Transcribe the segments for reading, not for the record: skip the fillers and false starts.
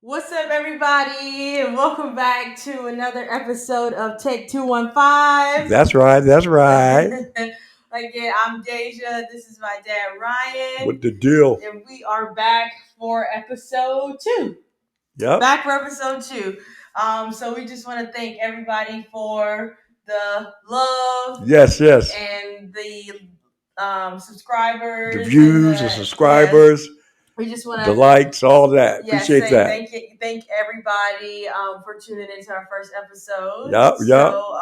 What's up, everybody, and welcome back to another episode of Take 215. That's right. That's right. Again, I'm DEJA. This is my dad, Ryan. What the deal? And we are back for episode 2. Yep. Back for episode 2. So we just want to thank everybody for the love. Yes. And the subscribers. The views, the subscribers. Yes. We just want to the likes, all that. Yes, Appreciate that. Thank everybody for tuning into our first episode. Yep. So,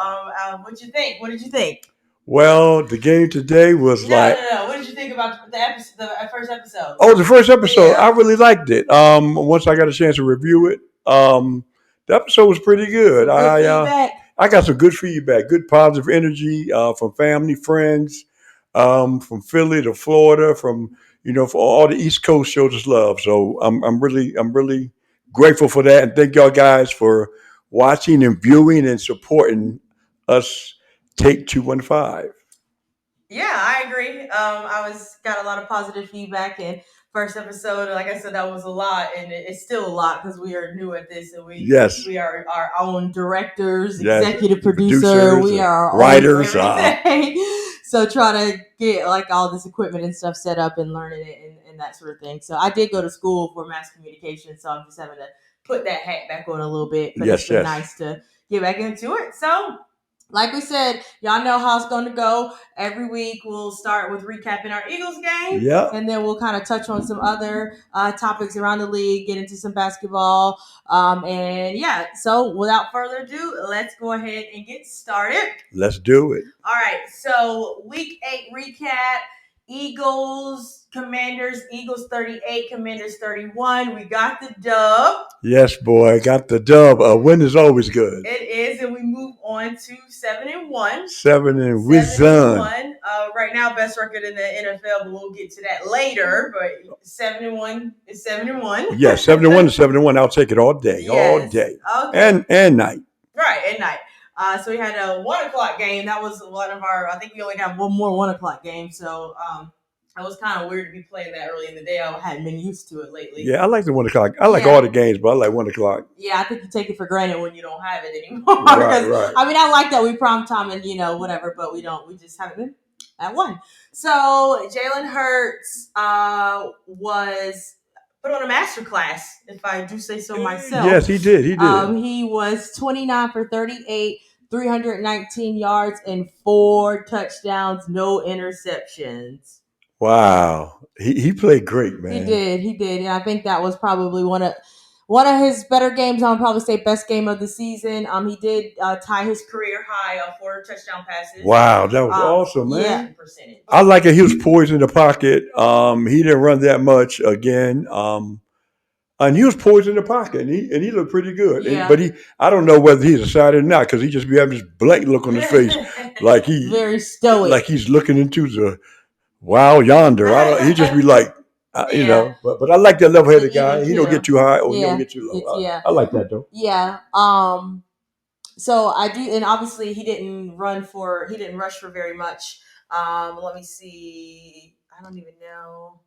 what you think? What did you think? Well, the game today was No. What did you think about the first episode? Oh, the first episode. Yeah. I really liked it. Once I got a chance to review it, the episode was pretty good. I got some good feedback, good positive energy from family, friends, from Philly to Florida, from for all the East Coast showed us love. So I'm really grateful for that, and thank y'all guys for watching and viewing and supporting us. Take 215. Yeah, I agree. I got a lot of positive feedback, and first episode, like I said, that was a lot, and it's still a lot because we are new at this, and we are our own directors, executive producer, we are our writers, so trying to get like all this equipment and stuff set up and learning it and that sort of thing. So I did go to school for mass communication, so I'm just having to put that hat back on a little bit, but it's been nice to get back into it. So, like we said, y'all know how it's going to go. Every week we'll start with recapping our Eagles game. Yeah. And then we'll kind of touch on some other topics around the league, get into some basketball. So without further ado, let's go ahead and get started. Let's do it. All right. So week 8 recap. Eagles, Commanders, Eagles 38, Commanders 31. We got the dub. Yes, boy, got the dub. A win is always good. It is, and we move on to 7-1. 7-1. Right now, best record in the NFL, but we'll get to that later. But 7-1 is 7-1. Yeah, 7-1 is 7-1. I'll take it all day, all day, and night. Right, and night. So we had a 1 o'clock game. That was one of our. I think we only got one more 1 o'clock game. So it was kind of weird to be playing that early in the day. I hadn't been used to it lately. Yeah, I like the 1 o'clock. I like all the games, but I like 1 o'clock. Yeah, I think you take it for granted when you don't have it anymore. Right. I mean, I like that we prime time and whatever, but we don't. We just haven't been at 1. So Jalenhurts was put on a masterclass, if I do say so myself. Yes, he did. He was 29 for 38, 319 yards, and 4 touchdowns, no interceptions. Wow. He played great, man. He did. And I think that was probably one of his better games. I'll probably say best game of the season. He did tie his career high of 4 touchdown passes. Wow, that was awesome, man. Yeah, percentage. I like it. He was poised in the pocket. He didn't run that much again. And he was poised in the pocket, and he looked pretty good. Yeah. But I don't know whether he's excited or not, because he just be having this blank look on his face, like he very stoic, like he's looking into the wow yonder. He just be like, But I like that level-headed guy. He don't get too high or he don't get too low. I like that though. Yeah. So I do, and obviously he didn't rush for very much. Let me see. I don't even know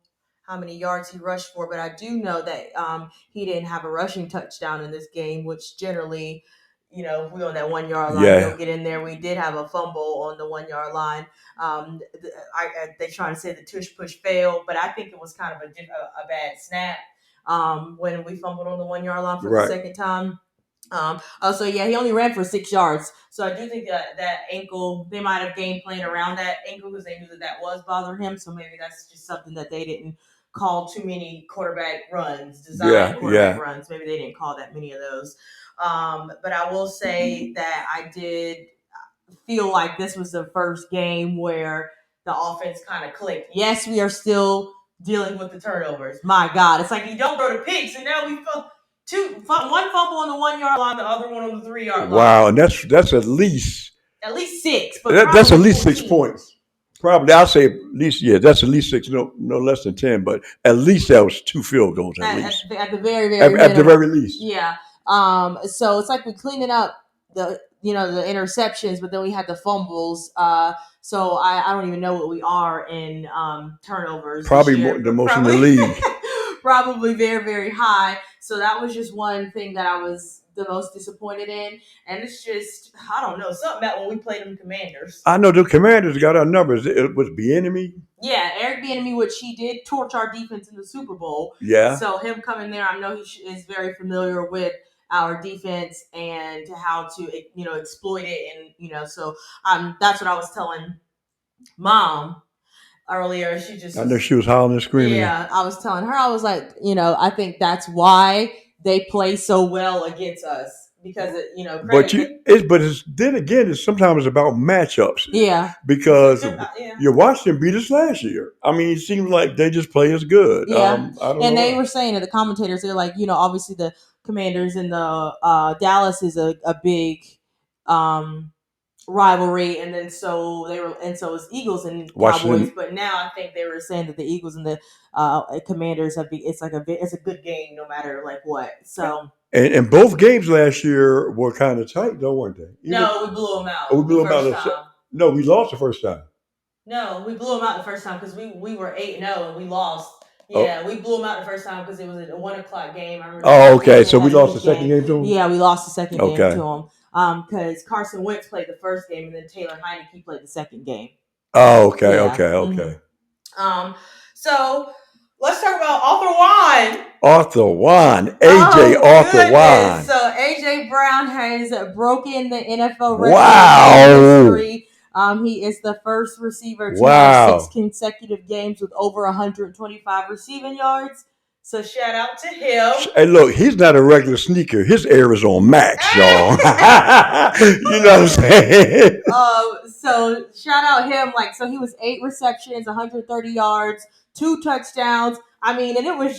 how many yards he rushed for, but I do know that he didn't have a rushing touchdown in this game, which generally, if we on that 1 yard line, don't get in there. We did have a fumble on the 1 yard line. They trying to say the tush push failed, but I think it was kind of a bad snap when we fumbled on the 1 yard line for the second time. He only ran for 6 yards. So I do think that ankle, they might have game planned around that ankle because they knew that was bothering him. So maybe that's just something that they didn't call too many quarterback runs, quarterback runs. Maybe they didn't call that many of those. But I will say that I did feel like this was the first game where the offense kind of clicked. Yes, we are still dealing with the turnovers. My God, it's like you don't throw the picks, and now we one fumble on the 1 yard line, the other one on the 3 yard line. Wow, and that's at least 6. But that's at least 6 points. Probably, I'll say at least, that's at least 6, no less than 10, but at least that was 2 field goals at least. At the very, very at the very least. Yeah. So it's like we're cleaning up the interceptions, but then we had the fumbles. So I don't even know what we are in turnovers. Probably the most in the league. Probably very, very high. So that was just one thing that I was the most disappointed in. And it's just, I don't know, something about when we played them Commanders. I know the Commanders got our numbers. It was Bieniemy. Yeah, Eric Bieniemy, which he did torch our defense in the Super Bowl. Yeah. So him coming there, I know he is very familiar with our defense and how to exploit it, and so that's what I was telling Mom earlier. I know she was hollering and screaming. Yeah, I was telling her, I was like, I think that's why they play so well against us. Because then again, it's sometimes about matchups. Yeah. Because your Washington beat us last year. I mean, it seems like they just play as good. Yeah. And they were saying, the commentators, they're like, obviously the Commanders and the Dallas is a big rivalry, and then so is Eagles and Cowboys. But now I think they were saying that the Eagles and the Commanders it's a good game no matter like what. So and both games last year were kind of tight, though, weren't they? No, we blew them out. We blew them out. No, we lost the first time. No, we blew them out the first time because we were 8-0 and we lost. Yeah, we blew them out the first time because it was a 1:00 game. I remember. Oh, okay. So we lost the second game to them? Yeah, we lost the second game to them. Because Carson Wentz played the first game and then Taylor Heineke played the second game. Oh, okay, yeah. Okay. So let's talk about Arthur Juan. Arthur Juan, Arthur Juan. So AJ Brown has broken the NFL record. Wow. History. He is the first receiver to have 6 consecutive games with over 125 receiving yards. So shout out to him. Hey, look, he's not a regular sneaker. His air is on max, y'all. You know what I'm saying? So shout out him. So he was 8 receptions, 130 yards, 2 touchdowns. I mean, and it was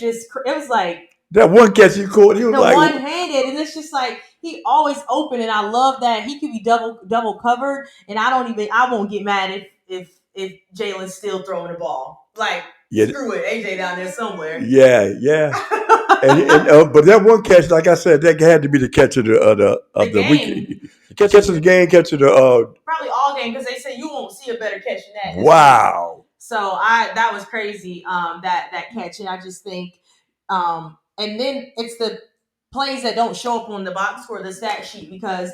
like that one catch he caught. He was like one-handed, and it's just like he always open, and I love that he could be double covered, and I won't get mad if Jalen's still throwing the ball. Screw it, AJ down there somewhere. Yeah. and but that one catch, like I said, that had to be the catch of the weekend. Catch of the game, catch of the probably all game, because they say you won't see a better catch than that. Wow. So that was crazy. That catch, and I just think, and then it's the plays that don't show up on the box score, the stat sheet, because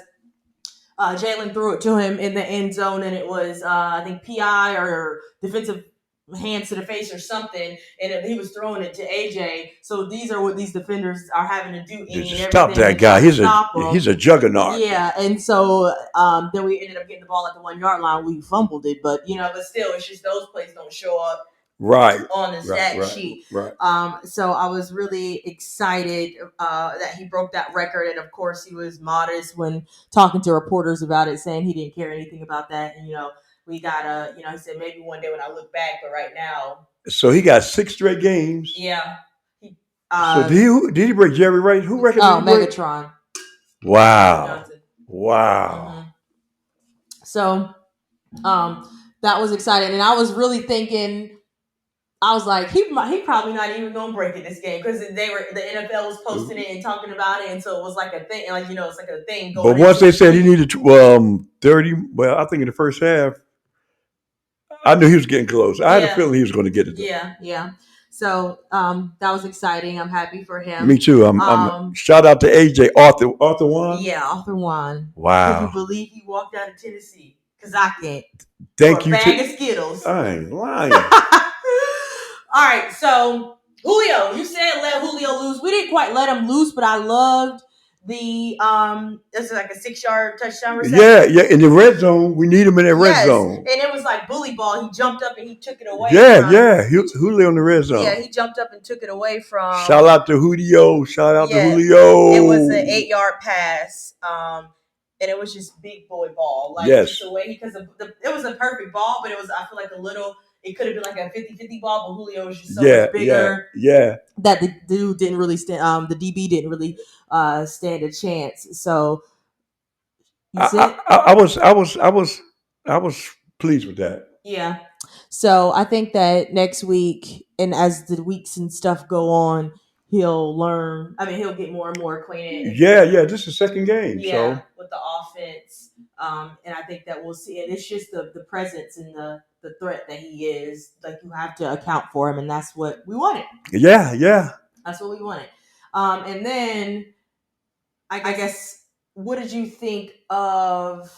Jalen threw it to him in the end zone, and it was I think PI or defensive hands to the face or something, and he was throwing it to AJ. So these are what these defenders are having to do. Stop that guy. He's a juggernaut. Yeah, and so then we ended up getting the ball at the 1-yard line. We fumbled it, but still, it's just those plays don't show up on the stat sheet. Right. So I was really excited that he broke that record, and of course he was modest when talking to reporters about it, saying he didn't care anything about that, and we gotta, he said maybe one day when I look back, but right now. So he got 6 straight games. Yeah. So did he break Jerry Rice? Who record? Megatron. Wow. Wow. Mm-hmm. So, that was exciting, and I was really thinking, I was like, he probably not even gonna break it this game, because the NFL was posting it and talking about it, and so it was like a thing, it's like a thing. But once they said he needed 30, well, I think in the first half, I knew he was getting close. I had a feeling he was going to get it. Yeah. So that was exciting. I'm happy for him. Me too. I'm shout out to AJ Arthur Juan. Yeah, Arthur Juan. Wow. Can you believe he walked out of Tennessee? Because I can't. Thank you. Bag of Skittles. I ain't lying. All right, so Julio, you said let Julio loose. We didn't quite let him loose, but I loved the this is like a 6-yard touchdown reception. Yeah. In the red zone, we need him in that red zone. And it was like bully ball. He jumped up and he took it away. Yeah. Julio in the red zone. Yeah, he jumped up and took it away from. Shout out to Julio. Shout out to Julio. It was an 8-yard pass. And it was just big boy ball. Just the way because it was a perfect ball, but it was, I feel like, a little. It could have been like a 50-50 ball, but Julio was just so much bigger. Yeah. That the dude didn't really stand. The DB didn't really stand a chance. So I was pleased with that. Yeah. So I think that next week, and as the weeks and stuff go on, he'll learn. I mean, he'll get more and more acquainted. Yeah. This is the second game. Yeah, with the offense. And I think that we'll see. And it's just the presence and the threat that he is. Like, you have to account for him, and that's what we wanted. Yeah. That's what we wanted. And then I guess, what did you think of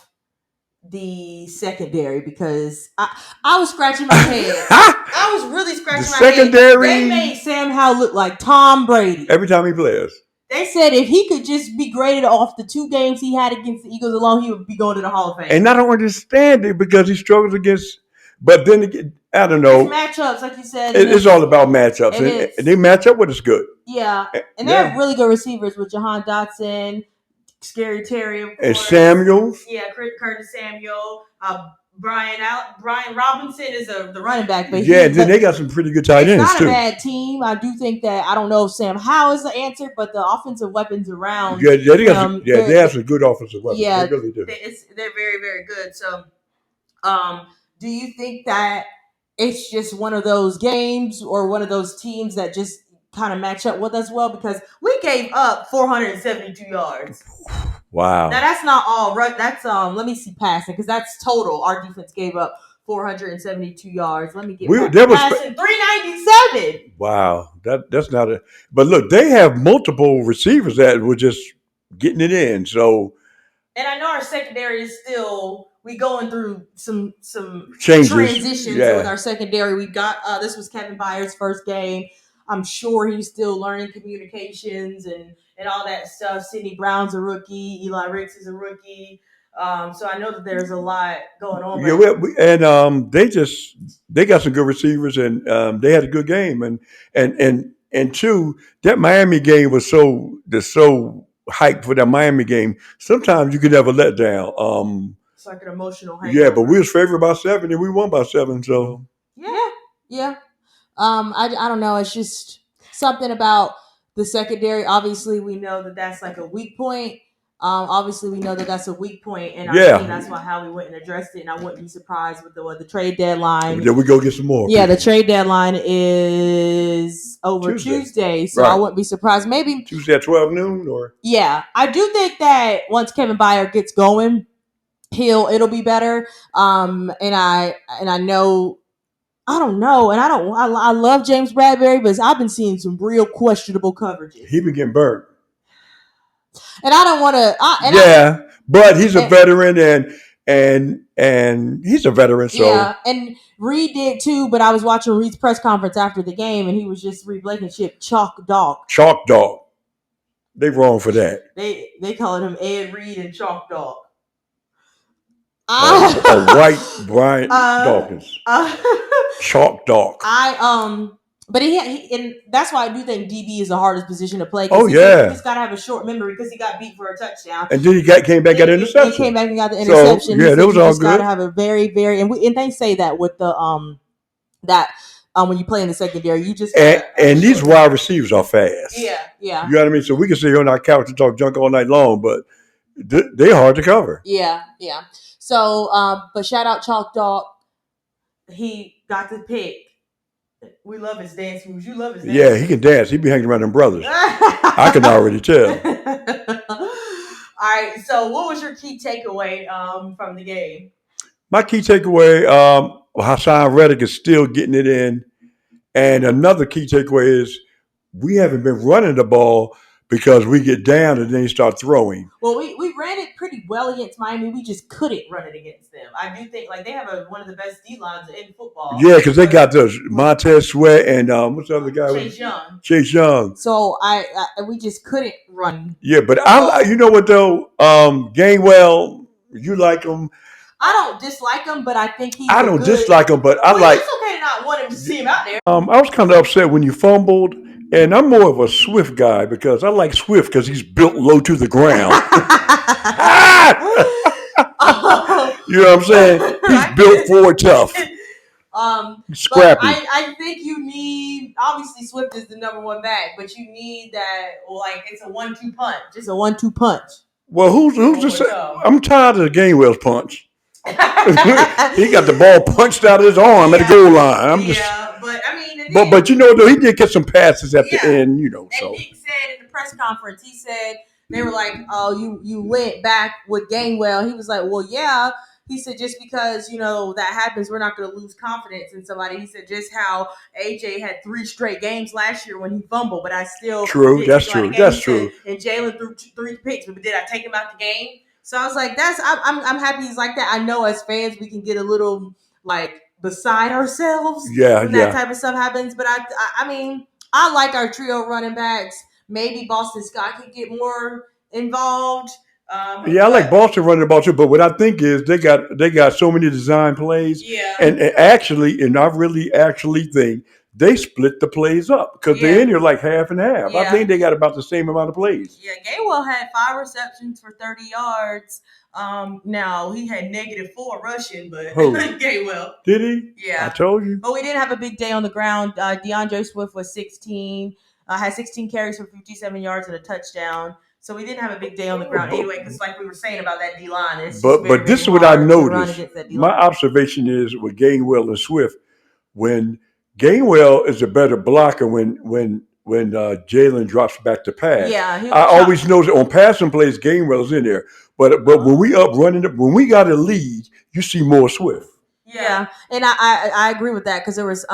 the secondary? Because I was scratching my head. I was really scratching my secondary, head. They made Sam Howell look like Tom Brady every time he plays. They said if he could just be graded off the 2 games he had against the Eagles alone, he would be going to the Hall of Fame. And I don't understand it because he struggles against. But then again, I don't know. It's matchups, like you said. It's all about matchups, and they match up with us good. Yeah, and they have really good receivers with Jahan Dotson, Scary Terry, of course, and Samuels. Yeah, Curtis Samuel. Brian Robinson is the running back, but then they got some pretty good tight ends too. It's not a bad team. I do think that I don't know if Sam Howell is the answer, but the offensive weapons around. Yeah, they have some good offensive weapons. Yeah, they really do. They're very, very good. So, do you think that it's just one of those games or one of those teams that just kind of match up with us well? Because we gave up 472 yards. Wow. Now that's not all right. That's let me see passing, because that's total. Our defense gave up 472 yards. Let me get passing 397. Wow, that's not a. But look, they have multiple receivers that were just getting it in. So, and I know our secondary is still going through some changes, transitions with our secondary. We got this was Kevin Byers' first game. I'm sure he's still learning communications and all that stuff. Sidney Brown's a rookie. Eli Ricks is a rookie. So I know that there's a lot going on. Yeah, and they got some good receivers, and they had a good game, and two, that Miami game was so hyped for that Miami game. Sometimes you could have a letdown. It's like an emotional hangover. Yeah, but we was favored by 7, and we won by 7. So yeah. I don't know. It's just something about the secondary. Obviously, we know that that's like a weak point. Obviously, we know that that's a weak point in our team. That's how we went and addressed it. And I wouldn't be surprised with the trade deadline. Then we go get some more. Yeah, the trade deadline is over Tuesday, so I wouldn't be surprised. Maybe Tuesday at 12 noon, or I do think that once Kevin Byard gets going, it'll be better. And I know. I don't know, and I love James Bradbury, but I've been seeing some real questionable coverages. He been getting burnt, and I don't want to. But he's a veteran, and he's a veteran. So and Reed did too. But I was watching Reed's press conference after the game, and he was just Reed Blankenship chalk dog. Chalk dog. They wrong for that. They calling him Ed Reed and chalk dog. A white Brian Dawkins. Chalk dog. But he and that's why I do think DB is the hardest position to play. He's got to have a short memory because he got beat for a touchdown, and then he came back, got an interception. He came back and got the interception. So, that was all good. Got to have a very, very and they say that with the when you play in the secondary, you just and these wide receivers are fast. Yeah. You know what I mean? So we can sit here on our couch and talk junk all night long, but they're hard to cover. Yeah. So, but shout out Chalk Dog. He got the pick. We love his dance moves. You love his dance moves. Yeah, he can dance. He be hanging around them brothers. I can already tell. All right. So, what was your key takeaway from the game? My key takeaway, Hassan Reddick is still getting it in. And another key takeaway is we haven't been running the ball because we get down and then you start throwing. Well, we ran it pretty well against Miami. We just couldn't run it against them. I do think they have one of the best D-lines in football. Yeah, because they got those Montez Sweat and what's the other guy? Chase Young. So we just couldn't run. Yeah, but you know what though? Gainwell, you like him. I don't dislike him, but I think I don't dislike him, but I like. It's okay to not want him to see him out there. I was kind of upset when you fumbled. And I'm more of a Swift guy because I like Swift because he's built low to the ground. You know what I'm saying? He's built forward tough. Scrappy. I think you need, obviously Swift is the number one back, but you need that, it's a 1-2 punch. Just a 1-2 punch. Well, who's just saying? I'm tired of the Gainwell's punch. He got the ball punched out of his arm at the goal line. But I mean, but you know, though, he did get some passes at the end, you know. And Nick said in the press conference, he said they were like, "Oh, you went back with Gainwell." He was like, "Well, yeah, He said just because that happens, we're not going to lose confidence in somebody. He said just how AJ had 3 straight games last year when he fumbled, but I still True. did That's take him out true. of the game. That's He true. said, and Jalen threw 3 picks, but did I take him out the game? So I was like, I'm happy he's like that. I know as fans we can get a little like beside ourselves when that type of stuff happens, but I mean I like our trio running backs. Maybe Boston Scott could get more involved. I like Boston running the ball too, but what I think is they got so many design plays, Yeah, and I really actually think they split the plays up because they're in here like half and half. I think they got about the same amount of plays. Yeah, Gainwell had 5 receptions for 30 yards. Now he had -4 rushing, but Gainwell did he? Yeah, I told you. But we didn't have a big day on the ground. DeAndre Swift was 16, had 16 carries for 57 yards and a touchdown. So we didn't have a big day on the ground anyway, because like we were saying about that D line, it's just very, but this is what I noticed. My observation is with Gainwell and Swift, when Gainwell is a better blocker when Jalen drops back to pass. Yeah, I always know that on passing plays, Gainwell's in there. But when we up running, when we got a lead, you see more Swift. Yeah, and I agree with that, because there was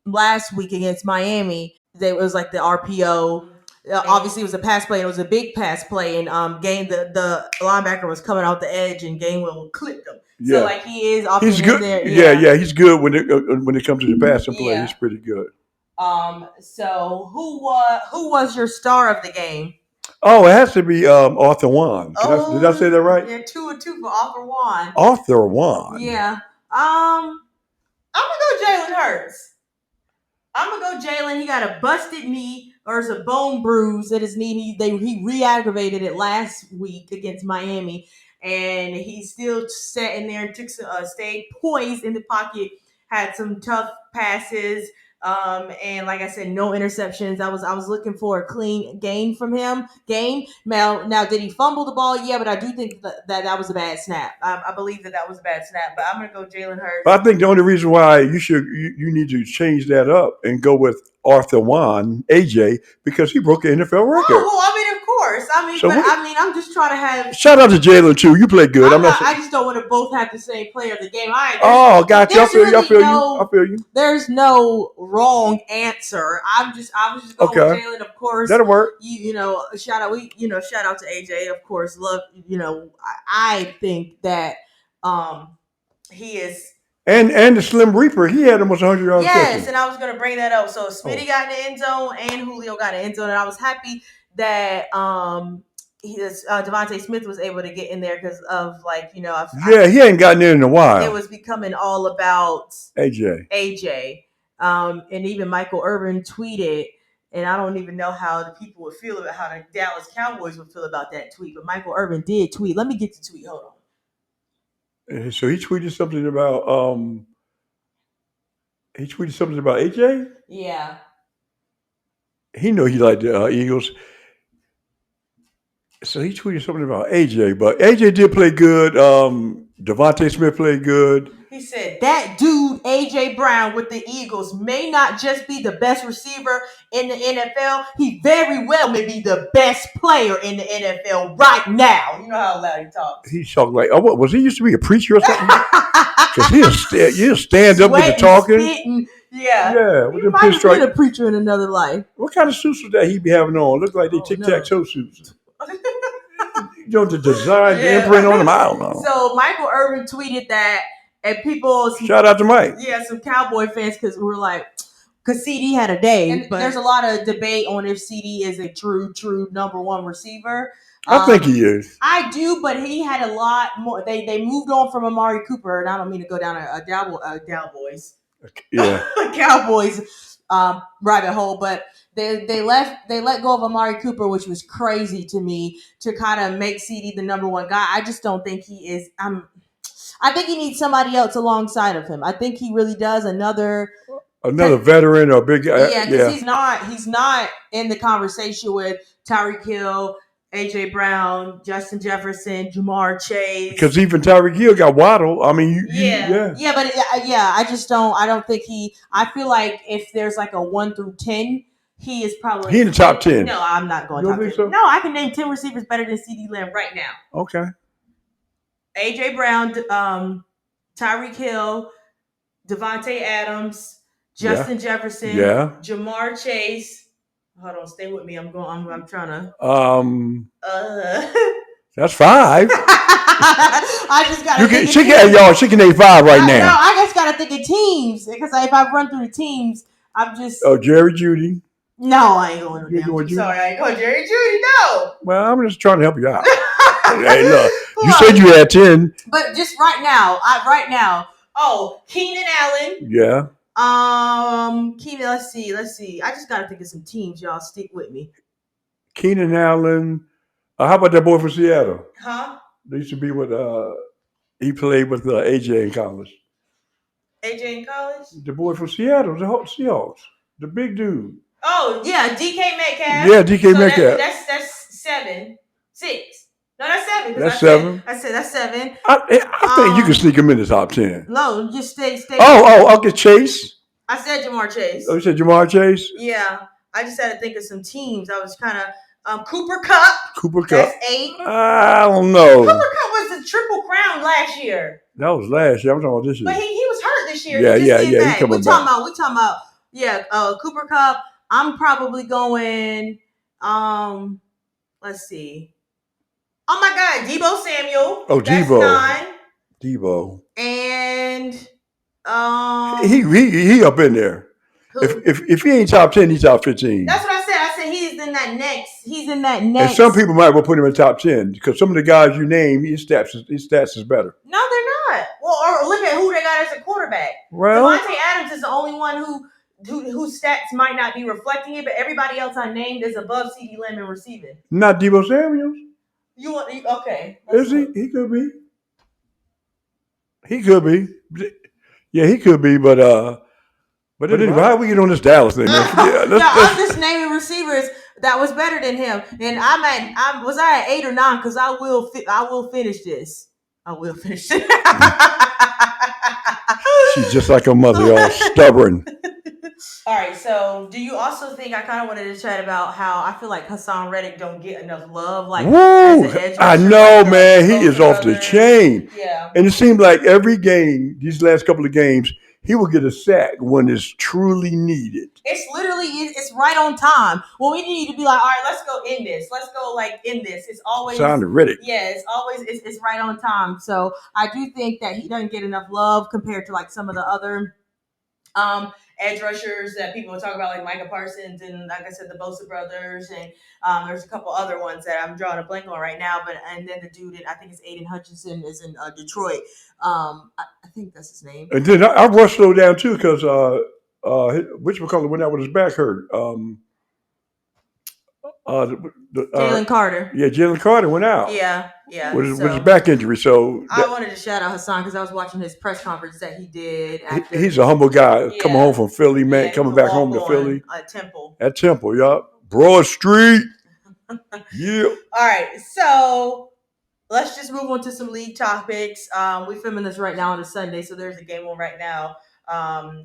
last week against Miami, it was like the RPO. Obviously, it was a pass play. And it was a big pass play, and the linebacker was coming out the edge, and Gainwell clipped him. Yeah. So like he is often he's good. There. Yeah, he's good when it comes to the passing play. He's pretty good. So who was your star of the game? Oh, it has to be Arthur Juan. Did I say that right? Yeah, 2 and 2 for Arthur Juan. Arthur Juan. Yeah. I'm gonna go Jalen Hurts. I'm gonna go Jalen. He got a busted knee, or it's a bone bruise at his knee. He re-aggravated it last week against Miami, and he still sat in there and stayed poised in the pocket. Had some tough passes. And like I said, no interceptions. I was looking for a clean game from him. Now, did he fumble the ball? Yeah, but I do think that was a bad snap. I believe that was a bad snap. But I'm gonna go Jalen Hurts. But I think the only reason why you need to change that up and go with Arthur Juan, AJ, because he broke an NFL record. Oh, well, I mean, of course. I'm just trying to have. Shout out to Jalen too. You play good. I just don't want to both have the same player of the game. Got you. I feel you. There's no wrong answer. I was just going with Jalen, of course. That'll work. Shout out to AJ, of course. Love, I think that he is. And the Slim Reaper, he had almost 100 yards. Yes, and I was going to bring that up. So Smitty got in the end zone, and Julio got in the end zone, and I was happy that Devontae Smith was able to get in there because of he hadn't gotten in a while. It was becoming all about AJ. And even Michael Irvin tweeted, and I don't even know how the people would feel about how the Dallas Cowboys would feel about that tweet, but Michael Irvin did tweet. Let me get the tweet. Hold on. So he tweeted something about AJ. Yeah. He knew he liked the Eagles. So he tweeted something about AJ, but AJ did play good. Devontae Smith played good. He said that dude, AJ Brown with the Eagles, may not just be the best receiver in the NFL. He very well may be the best player in the NFL right now. You know how loud he talks. He talked like, what was he used to be a preacher or something? Because he'll stand up with the talking. Spitting. Yeah. With he might have been a preacher in another life. What kind of suits was that he be having on? Look like they tic-tac-toe suits. The design, the imprint on them, I don't know. So Michael Irvin tweeted that, and people shout out to Mike. Yeah, some Cowboy fans, because we're like, because CD had a day, and there's a lot of debate on if CD is a true number one receiver. I think he is. I do, but he had a lot more. They moved on from Amari Cooper, and I don't mean to go down a Cowboys. Yeah, Cowboys rabbit hole, but they let go of Amari Cooper, which was crazy to me, to kind of make CD the number one guy. I just don't think he is. I think he needs somebody else alongside of him. I think he really does. Another veteran or big guy. Yeah, because he's not in the conversation with Tyreek Hill, AJ Brown, Justin Jefferson, Jamar Chase. Because even Tyreek Hill got Waddle. I mean, I just don't. I don't think he. I feel like if there's like a 1 through 10, he is probably in the top 10. No, I'm not going top 10. So? No, I can name 10 receivers better than CeeDee Lamb right now. Okay. AJ Brown, Tyreek Hill, Devontae Adams, Justin Jefferson, Jamar Chase. Hold on, stay with me. I'm trying to. That's 5. I just got to. She can name 5 right now. No, I just got to think of teams because if I run through the teams, I'm just. Oh, Jerry Judy. No, I ain't going to them. Sorry, I ain't going Jerry Judy. No. Well, I'm just trying to help you out. Hey, look, you said you had 10. But just right now, Oh, Keenan Allen. Yeah. Keenan. Let's see. I just got to think of some teams. Y'all stick with me. Keenan Allen. How about that boy from Seattle? Huh? They used to be with. He played with AJ in college. AJ in college? The boy from Seattle, the Seahawks, the big dude. Oh yeah, DK Metcalf. Yeah, DK Metcalf. That's 7, 6. No, that's 7. That's 7. I said that's 7. I think you can sneak him in the top 10. No, just stay. Okay, Chase. I said Jamar Chase. Oh, you said Jamar Chase? Yeah, I just had to think of some teams. I was kind of Cooper Kupp. That's 8. I don't know. Cooper Kupp was the Triple Crown last year. That was last year. I'm talking about this year. But he was hurt this year. Yeah. He coming back. We talking about. Yeah, Cooper Kupp. I'm probably going. Let's see. Oh my God, Deebo Samuel. Oh, that's Deebo. 9. Deebo. And he up in there. Who? If he ain't top 10, he's top 15. That's what I said. I said he's in that next. And some people might well put him in top 10 because some of the guys you name, his stats is better. No, they're not. Well, or look at who they got as a quarterback. Well, Devontae Adams is the only one whose stats might not be reflecting it, but everybody else I named is above CeeDee Lamb in receiving. Not Deebo Samuel. Okay? Is he? He could be. He could be. Yeah, he could be. But anyway, how we get on this Dallas thing? I'm just naming receivers that was better than him, and was I at 8 or 9? Because I will finish this. I will finish it. She's just like her mother, all stubborn. All right, so do you also think I kind of wanted to chat about how I feel like Hassan Reddick don't get enough love? Like, woo! I know, man. He is off the chain. Yeah. And it seemed like every game, these last couple of games, he will get a sack when it's truly needed. It's right on time. Well, we need to be like, all right, let's go in this. Let's go in this. It's always sounded Reddick. Yeah, it's right on time. So I do think that he doesn't get enough love compared to like some of the other edge rushers that people talk about, like Micah Parsons and, like I said, the Bosa brothers, and there's a couple other ones that I'm drawing a blank on right now. And then the dude, I think it's Aiden Hutchinson, is in Detroit. I think that's his name. And then I rushed slow down too because whatchamacallit went out with his back hurt. Jalen Carter. Yeah, Jalen Carter went out. Yeah. With his back injury. So I wanted to shout out Hassan because I was watching his press conference that he did. He's a humble guy coming home from Philly, man. Coming back home to Philly. At Temple, y'all. Broad Street. Yeah. All right, so let's just move on to some league topics. We're filming this right now on a Sunday, so there's a game on right now.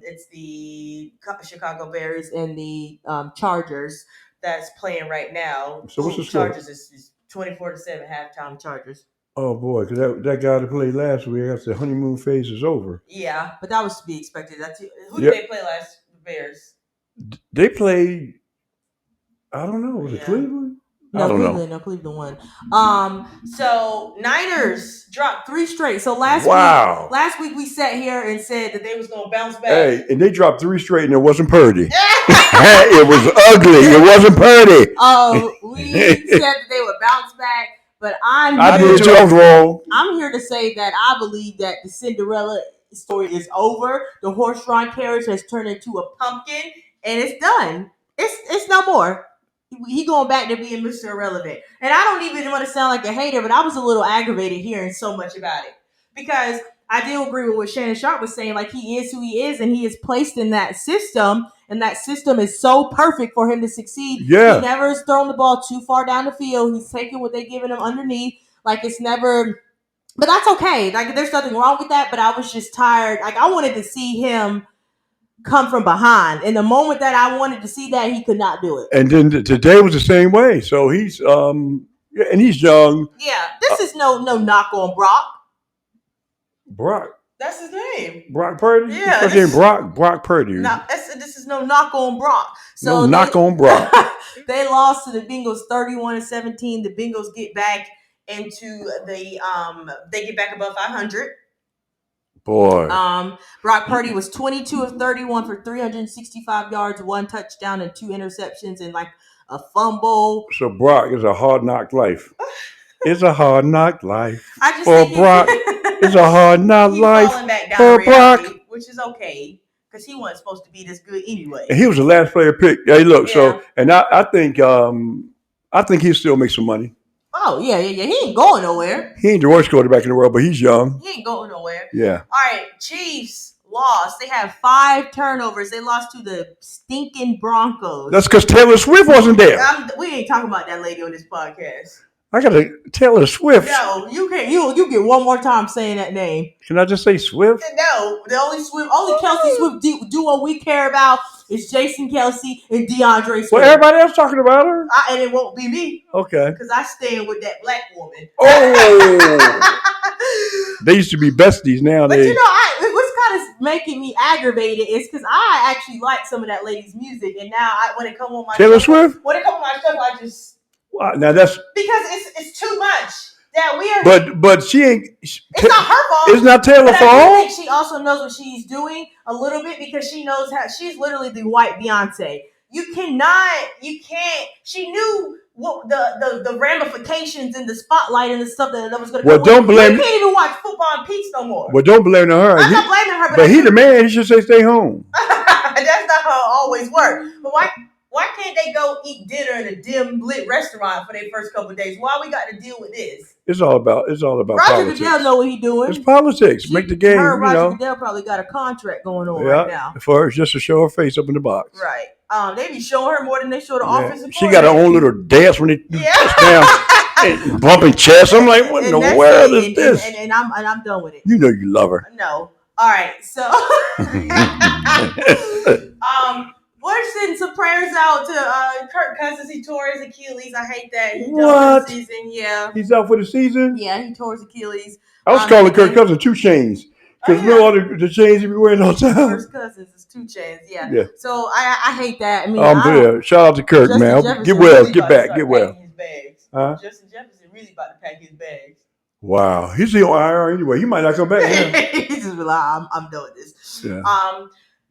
It's the Chicago Bears and the Chargers that's playing right now. So what's the score? Chargers is 24-7 halftime Chargers. Oh boy, because that guy that played last week, after the honeymoon phase is over. Yeah, but that was to be expected. Who did they play last? The Bears. They played. I don't know. Was it Cleveland? No, Cleveland won. So Niners dropped 3 straight. So last week we sat here and said that they was gonna bounce back. Hey, and they dropped 3 straight, and it wasn't Purdy. It was ugly. It wasn't Purdy. We said that they would bounce back, but I'm here to say that I believe that the Cinderella story is over. The horse-drawn carriage has turned into a pumpkin, and it's done. It's no more. He going back to being Mr. Irrelevant. And I don't even want to sound like a hater, but I was a little aggravated hearing so much about it. Because I do agree with what Shannon Sharp was saying. Like, he is who he is, and he is placed in that system. And that system is so perfect for him to succeed. Yeah. He never has thrown the ball too far down the field. He's taking what they're giving him underneath. Like, it's never... But that's okay. Like, there's nothing wrong with that. But I was just tired. Like, I wanted to see him come from behind. And the moment that I wanted to see that, he could not do it. And then today was the same way. So he's and he's young. Yeah, this is no knock on Brock. Brock. That's his name. Brock Purdy? Yeah. His first name Brock Purdy. No, this is no knock on Brock. So knock on Brock. They lost to the Bengals 31-17. The Bengals get back into the they get back above 500. Boy. Brock Purdy was 22 of 31 for 365 yards, 1 touchdown and 2 interceptions and like a fumble. So Brock is a hard knock life. It's a hard knock life I just for Brock. It's a hard knock life for Brock, which is okay because he wasn't supposed to be this good anyway. And he was the last player picked. Hey, look, so and I think he'll still make some money. Oh yeah. He ain't going nowhere. He ain't the worst quarterback in the world, but he's young. He ain't going nowhere. Yeah. All right, Chiefs lost. They had 5 turnovers. They lost to the stinking Broncos. That's because Taylor Swift wasn't there. We ain't talking about that lady on this podcast. I got to Taylor Swift. No, you can't. You get one more time saying that name. Can I just say Swift? No, the only Kelsey Swift duo we care about is Jason Kelsey and DeAndre Swift. Well, everybody else talking about her, and it won't be me. Okay, because I stand with that black woman. Oh, they used to be besties. Now but you know, what's kind of making me aggravated is because I actually like some of that lady's music, and now when it comes on my Taylor Swift, when it comes on my stuff, I just. Now that's because it's too much. That we are. But she ain't. It's not her fault. It's not Taylor's fault. I think she also knows what she's doing a little bit because she knows how she's literally the white Beyonce. You can't. She knew what the ramifications and the spotlight and the stuff that was going to. Well, don't blame. You can't even watch football and peace no more. Well, don't blame her. I'm not blaming her, but he the man. He should say stay home. That's not how it always works. But why can't they go eat dinner in a dim lit restaurant for their first couple of days? Why we got to deal with this? It's all about Roger politics. Goodell know what he's doing. It's politics. Make the game. Roger Goodell probably got a contract going on right now. For her just to show her face up in the box. Right. They be showing her more than they show the office. She got her own little dance when they down, bumping chest. I'm like, what in the world is this? And I'm done with it. You know you love her. No. All right. So, we're sending some prayers out to Kirk Cousins. He tore his Achilles. I hate that. He's done for the season. Yeah. He's out for the season? Yeah, he tore his Achilles. I was calling Kirk Cousins 2 Chainz. Because you know all the chains he be wearing all the time. First Cousins is 2 Chainz, yeah. So I hate that. I mean, yeah. Shout out to Kirk, Justin man. Jefferson get well, really get back, get well. His bags. Justin Jefferson really about to pack his bags. Wow, he's on IR anyway. He might not come back. He's just like, I'm done with this. Yeah.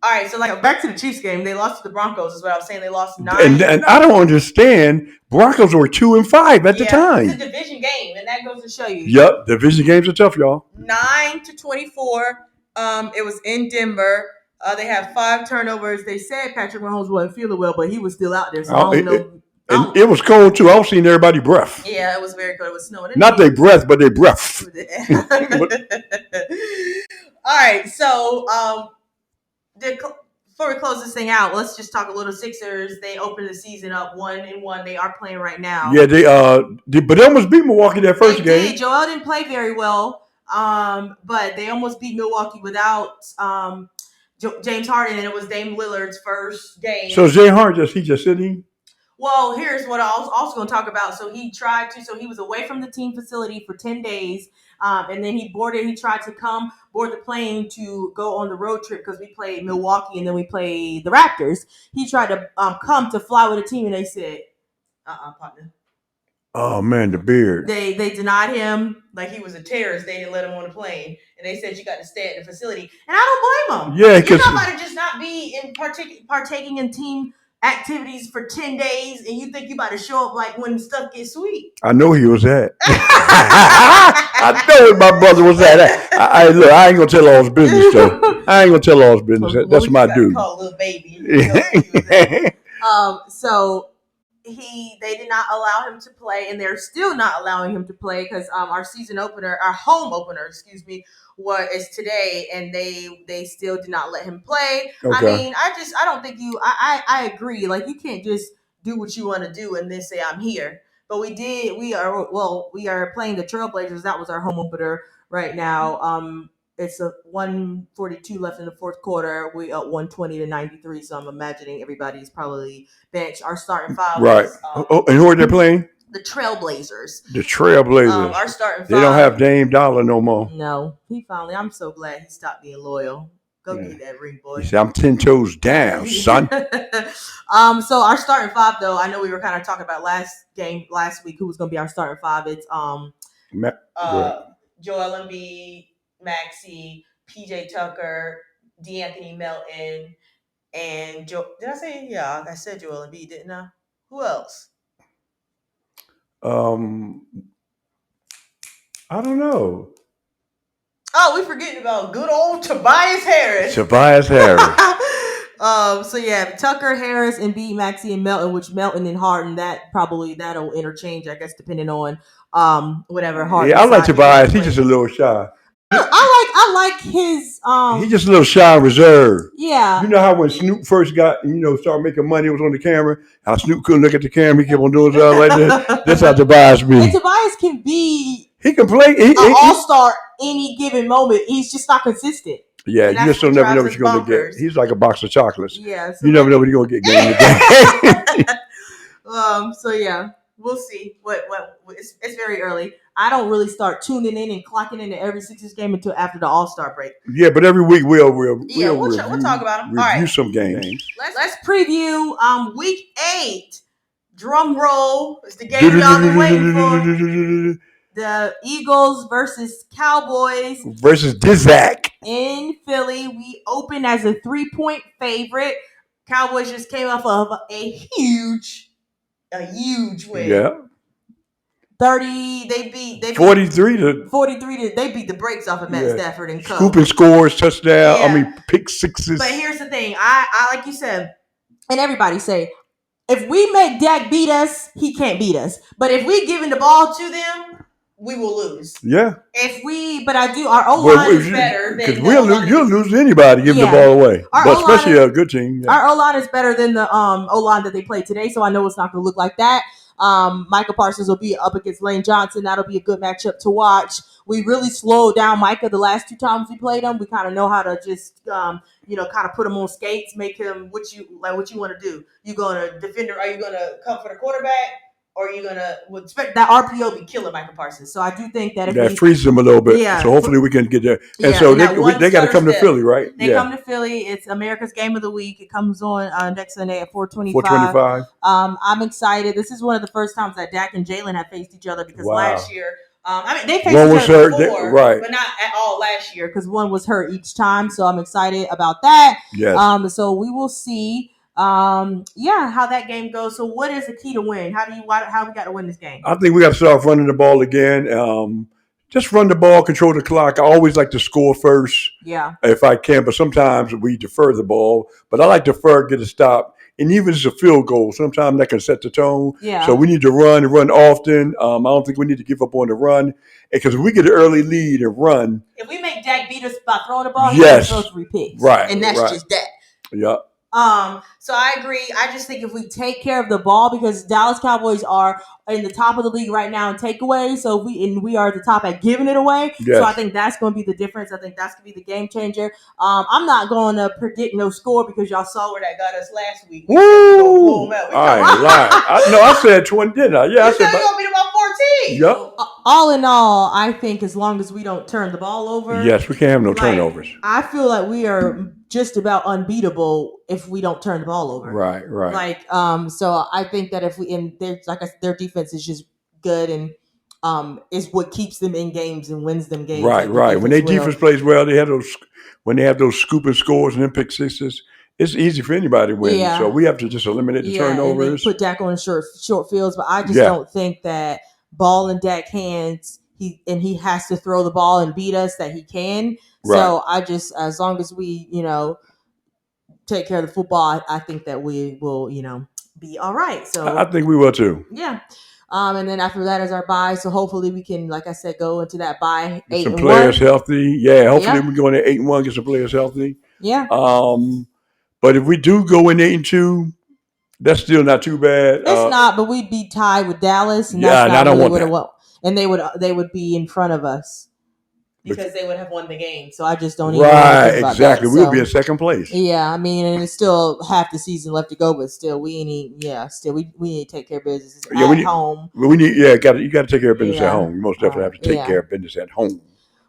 All right, so back to the Chiefs game. They lost to the Broncos, is what I was saying. They lost 9. And I don't understand. Broncos were 2-5 at the time. It's a division game, and that goes to show you. Yep, division games are tough, y'all. 9-24. It was in Denver. They had 5 turnovers. They said Patrick Mahomes wasn't feeling well, but he was still out there. So I don't know. And it was cold too. I was seeing everybody breath. Yeah, it was very cold. It was snowing. Not their breath, but their breath. All right, so before we close this thing out, let's just talk a little Sixers. They opened the season up 1-1. They are playing right now. Yeah, but they almost beat Milwaukee that first game. Joel didn't play very well, but they almost beat Milwaukee without James Harden, and it was Dame Lillard's first game. So James Harden just sitting. Well, here's what I was also going to talk about. So he was away from the team facility for 10 days. And then he tried to come board the plane to go on the road trip because we played Milwaukee and then we played the Raptors. He tried to come to fly with the team and they said, partner. Oh man, the beard. They denied him like he was a terrorist. They didn't let him on the plane. And they said you got to stay at the facility. And I don't blame him. Yeah, because you're not about to just not be in partaking in team activities for 10 days and you think you about to show up like when stuff gets sweet. I know he was at. I know my brother was at. Look, I ain't gonna tell all his business though. I ain't gonna tell all his business. That's my dude. Call little baby. So they did not allow him to play, and they're still not allowing him to play because our home opener, is today, and they still did not let him play. Okay. I mean, I don't think I agree. Like, you can't just do what you want to do and then say I'm here. But we are playing the Trailblazers. That was our home opener right now. It's a 1:42 left in the fourth quarter. We up 120-93. So I'm imagining everybody's probably bench. Our starting five. Right. And who are they playing? The Trailblazers. The Trailblazers. Our starting 5. They don't have Dame Dollar no more. No, he finally. I'm so glad he stopped being loyal. Go get that ring, boy. He said, "I'm 10 toes down, son." So our starting 5, though, I know we were kind of talking about last week who was going to be our starting 5. It's Joel Embiid, Maxey, PJ Tucker, DeAnthony Melton, and Joe. Did I say? Yeah, I said Joel Embiid, didn't I? Who else? I don't know. Oh, we forgetting about good old Tobias Harris. So yeah, Tucker, Harris, Embiid, Maxey, and Melton. Which Melton and Harden, that'll interchange, I guess, depending on whatever Harden. Yeah, I like Tobias. He's just a little shy. I like his. He's just a little shy and reserved. Yeah. You know how when Snoop first got, started making money, it was on the camera. How Snoop couldn't look at the camera, he kept on doing stuff like that. That's how Tobias be. And Tobias can be. He can play. He all-star any given moment. He's just not consistent. Yeah, you just don't never know what you're going to get. He's like a box of chocolates. Yeah. So you never know what you're going to get game to game. So yeah, we'll see. What it's very early. I don't really start tuning in and clocking into every Sixers game until after the All-Star break. Yeah, but every week we'll talk about them. Review some games. Let's preview week 8. Drum roll. It's the game y'all been waiting for. The Eagles versus Cowboys versus Dizak in Philly. We open as a 3-point favorite. Cowboys just came off of a huge win. Yeah. 30. They beat 43 to 43. They beat the brakes off of Matt Stafford and Co. Scooping scores, touchdown. Yeah. Pick sixes. But here's the thing. I like you said, and everybody say, if we make Dak beat us, he can't beat us. But if we giving the ball to them, we will lose. Yeah. But our O-line is better. Because you'll lose to anybody giving the ball away. But especially a good team. Yeah. Our O-line is better than the O-line that they played today, so I know it's not going to look like that. Micah Parsons will be up against Lane Johnson. That'll be a good matchup to watch. We really slowed down Micah the last 2 times we played him. We kind of know how to just, kind of put him on skates, make him what you want to do. You going to defender? Are you going to come for the quarterback? Or are you going to expect that RPO be killing Micah Parsons? So I do think that that freezes him a little bit. Yeah. So hopefully we can get there. And so they got to come to Philly, right? They come to Philly. It's America's Game of the Week. It comes on next Sunday at 4:25. 4:25. I'm excited. This is one of the first times that Dak and Jalen have faced each other because last year, they faced each other before, but not at all last year because one was hurt each time. So I'm excited about that. Yes. So we will see. How that game goes. So what is the key to win? How we got to win this game? I think we got to start running the ball again. Just run the ball, control the clock. I always like to score first. Yeah. If I can, but sometimes we defer the ball. But I like to get a stop. And even if it's a field goal, sometimes that can set the tone. Yeah. So we need to run often. I don't think we need to give up on the run. Because if we get an early lead and run. If we make Dak beat us by throwing the ball, he's going to throw 3 picks. Right. And that's just that. Yeah. So I agree. I just think if we take care of the ball, because Dallas Cowboys are in the top of the league right now in takeaways, so we are at the top at giving it away. Yes. So I think that's going to be the difference. I think that's going to be the game changer. I'm not going to predict no score because y'all saw where that got us last week. Woo! I said 20, didn't I? Yeah, I said you're going to beat about 14. Yep. All in all, I think as long as we don't turn the ball over. Yes, we can't have no turnovers. I feel like we are just about unbeatable if we don't turn the ball over. Right. So I think that if their defense is just good and is what keeps them in games and wins them games. Right. When their defense plays well, they have those scooping scores and then pick sixes. It's easy for anybody to win. Yeah. So we have to just eliminate the turnovers. And put Dak on short fields, but I just don't think that ball in Dak's hands, he has to throw the ball and beat us, that he can. Right. So I just, as long as we, take care of the football, I think that we will, be all right. So I think we will too. Yeah. And then after that is our bye. So hopefully we can, like I said, go into that bye 8-1. Some players healthy. Yeah. Hopefully we go in at 8-1, get some players healthy. Yeah. But if we do go in 8-2, that's still not too bad. It's not, but we'd be tied with Dallas. And I don't want that. And they would be in front of us. because they would have won the game. So I just don't even right, think about exactly. that. We'll be in second place. Yeah, I mean, and it's still half the season left to go, but still, we need to take care of business at home. You got to take care of business at home. You most definitely have to take care of business at home.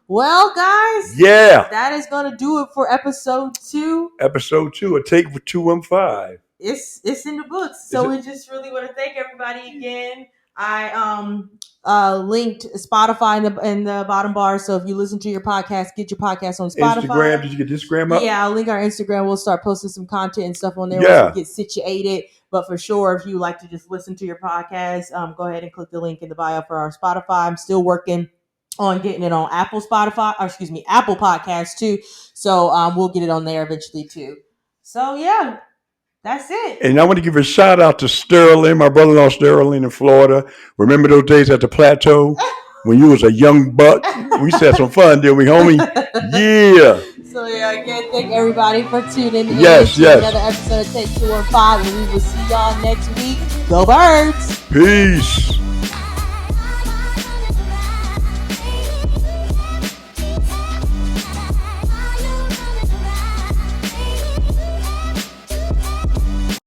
Well, guys, that is going to do it for episode 2. Episode 2, a take for 215. It's in the books, so we just really want to thank everybody again. I linked Spotify in the bottom bar, so if you listen to your podcast, get your podcast on Spotify. Instagram, did you get Instagram up? Yeah, I'll link our Instagram. We'll start posting some content and stuff on there once we get situated. But for sure, if you like to just listen to your podcast, go ahead and click the link in the bio for our Spotify. I'm still working on getting it on Apple Podcasts too. So we'll get it on there eventually too. So yeah. That's it. And I want to give a shout out to Sterling, my brother-in-law Sterling in Florida. Remember those days at the plateau when you was a young buck? We had some fun, didn't we, homie? Yeah. So again, thank everybody for tuning in to another episode of Take 215, and we will see y'all next week. Go Birds! Peace.